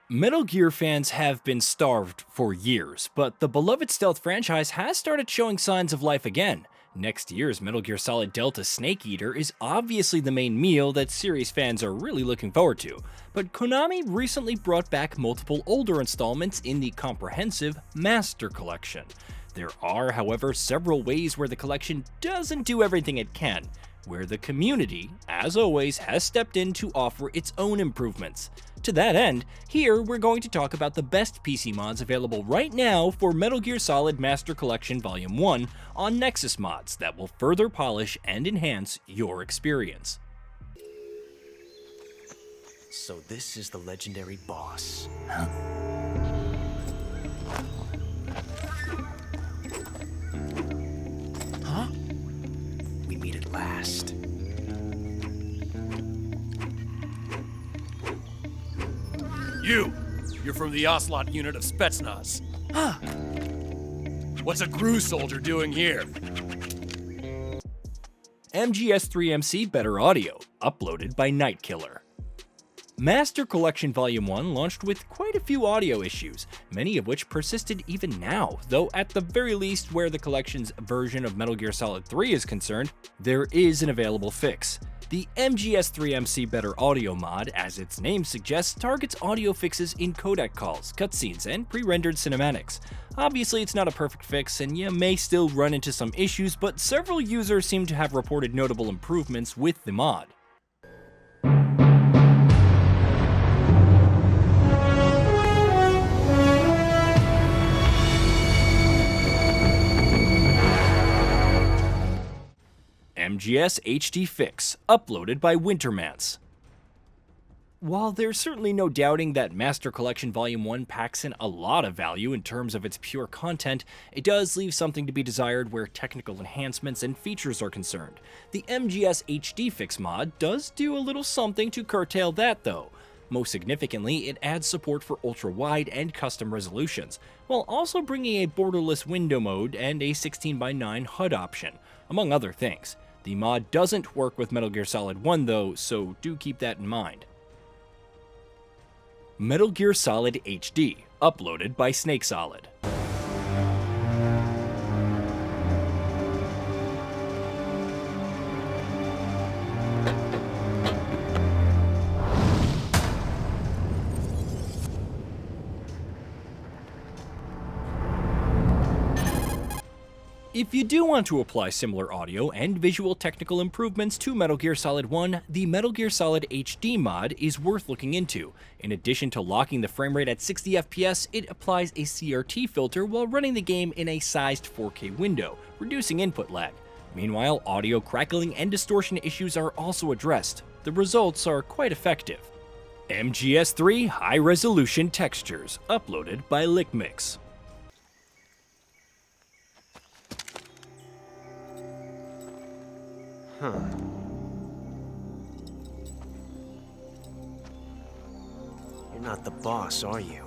Metal Gear fans have been starved for years, but the beloved stealth franchise has started showing signs of life again. Next year's Metal Gear Solid Delta Snake Eater is obviously the main meal that series fans are really looking forward to, but Konami recently brought back multiple older installments in the comprehensive Master Collection. There are, however, several ways where the collection doesn't do everything it can, where the community, as always, has stepped in to offer its own improvements. To that end, here we're going to talk about the best PC mods available right now for Metal Gear Solid Master Collection Volume 1 on Nexus Mods that will further polish and enhance your experience. So this is the legendary boss. Huh? We meet at last. You're from the Ocelot unit of Spetsnaz. Huh. What's a Gru soldier doing here? MGS 3MC Better Audio, uploaded by Nightkiller. Master Collection Volume 1 launched with quite a few audio issues, many of which persisted even now, though at the very least where the collection's version of Metal Gear Solid 3 is concerned, there is an available fix. The MGS 3MC Better Audio mod, as its name suggests, targets audio fixes in codec calls, cutscenes, and pre-rendered cinematics. Obviously, it's not a perfect fix, and you may still run into some issues, but several users seem to have reported notable improvements with the mod. MGS HD Fix, uploaded by Wintermance. While there's certainly no doubting that Master Collection Volume 1 packs in a lot of value in terms of its pure content, it does leave something to be desired where technical enhancements and features are concerned. The MGS HD Fix mod does do a little something to curtail that though. Most significantly, it adds support for ultra-wide and custom resolutions, while also bringing a borderless window mode and a 16:9 HUD option, among other things. The mod doesn't work with Metal Gear Solid 1 though, so do keep that in mind. Metal Gear Solid HD, uploaded by Snake Solid. If you do want to apply similar audio and visual technical improvements to Metal Gear Solid 1, the Metal Gear Solid HD mod is worth looking into. In addition to locking the frame rate at 60 FPS, it applies a CRT filter while running the game in a sized 4K window, reducing input lag. Meanwhile, audio crackling and distortion issues are also addressed. The results are quite effective. MGS3 High Resolution Textures, uploaded by LickMix. Huh. You're not the boss, are you?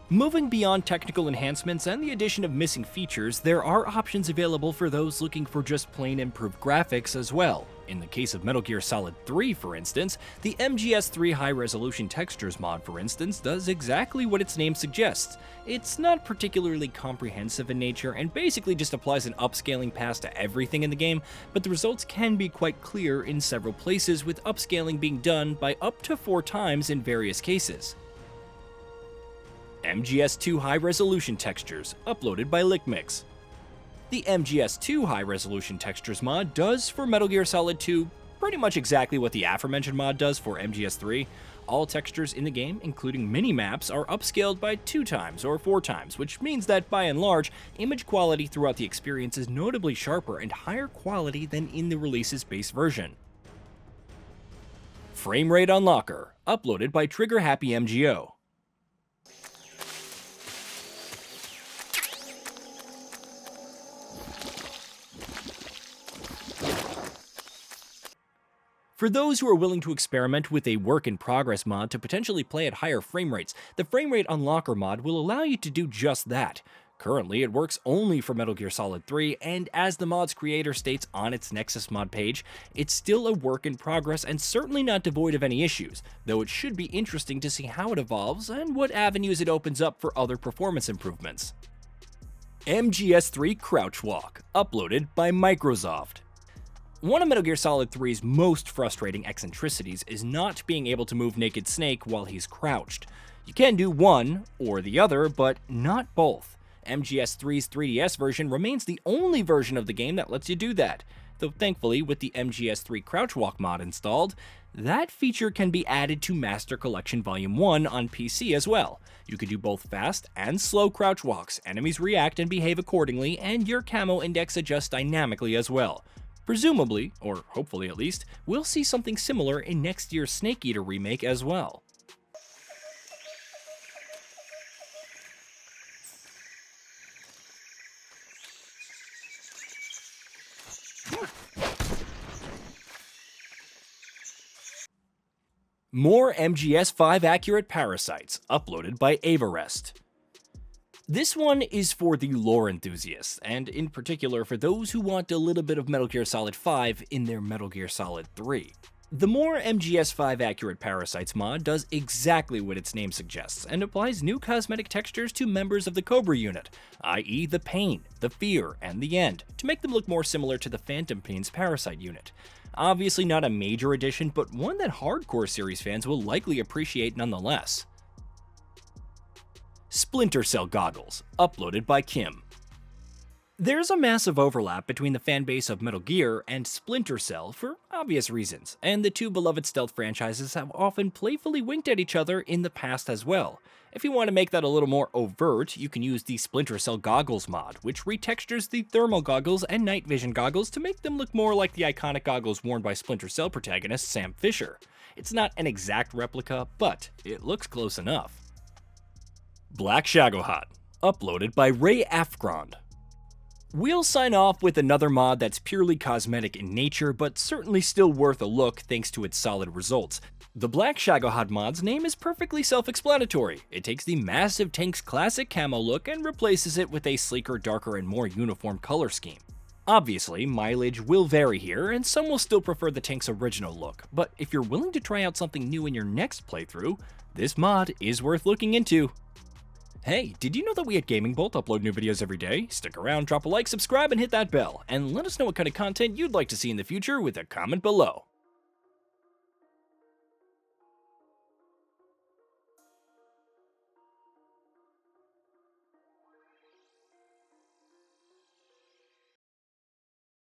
Moving beyond technical enhancements and the addition of missing features, there are options available for those looking for just plain improved graphics as well. In the case of Metal Gear Solid 3, for instance, the MGS3 High Resolution Textures mod, for instance, does exactly what its name suggests. It's not particularly comprehensive in nature and basically just applies an upscaling pass to everything in the game, but the results can be quite clear in several places, with upscaling being done by up to 4 times in various cases. MGS2 High Resolution Textures, uploaded by LickMix. The MGS2 High Resolution Textures mod does for Metal Gear Solid 2 pretty much exactly what the aforementioned mod does for MGS3. All textures in the game, including mini-maps, are upscaled by 2 times or 4 times, which means that by and large, image quality throughout the experience is notably sharper and higher quality than in the release's base version. Frame Rate Unlocker, uploaded by Trigger Happy MGO. For those who are willing to experiment with a work-in-progress mod to potentially play at higher frame rates, the Frame Rate Unlocker mod will allow you to do just that. Currently, it works only for Metal Gear Solid 3, and as the mod's creator states on its Nexus mod page, it's still a work in progress and certainly not devoid of any issues, though it should be interesting to see how it evolves and what avenues it opens up for other performance improvements. MGS3 Crouch Walk, uploaded by Microsoft. One of Metal Gear Solid 3's most frustrating eccentricities is not being able to move Naked Snake while he's crouched. You can do one or the other, but not both. MGS3's 3DS version remains the only version of the game that lets you do that, though thankfully with the MGS3 Crouch Walk mod installed, that feature can be added to Master Collection Volume 1 on PC as well. You can do both fast and slow crouch walks, enemies react and behave accordingly, and your camo index adjusts dynamically as well. Presumably, or hopefully at least, we'll see something similar in next year's Snake Eater remake as well. More MGS5 accurate parasites, uploaded by Avarest. This one is for the lore enthusiasts, and in particular for those who want a little bit of Metal Gear Solid 5 in their Metal Gear Solid 3. The More MGS5 Accurate Parasites mod does exactly what its name suggests, and applies new cosmetic textures to members of the Cobra unit, i.e. the Pain, the Fear, and the End, to make them look more similar to the Phantom Pain's Parasite unit. Obviously not a major addition, but one that hardcore series fans will likely appreciate nonetheless. Splinter Cell Goggles, uploaded by Kim. There's a massive overlap between the fanbase of Metal Gear and Splinter Cell for obvious reasons, and the two beloved stealth franchises have often playfully winked at each other in the past as well. If you want to make that a little more overt, you can use the Splinter Cell Goggles mod, which retextures the thermal goggles and night vision goggles to make them look more like the iconic goggles worn by Splinter Cell protagonist Sam Fisher. It's not an exact replica, but it looks close enough. Black Shagohod, uploaded by Ray Afgrond. We'll sign off with another mod that's purely cosmetic in nature, but certainly still worth a look thanks to its solid results. The Black Shagohod mod's name is perfectly self-explanatory. It takes the massive tank's classic camo look and replaces it with a sleeker, darker, and more uniform color scheme. Obviously, mileage will vary here, and some will still prefer the tank's original look, but if you're willing to try out something new in your next playthrough, this mod is worth looking into. Hey, did you know that we at GamingBolt upload new videos every day? Stick around, drop a like, subscribe, and hit that bell, and let us know what kind of content you'd like to see in the future with a comment below.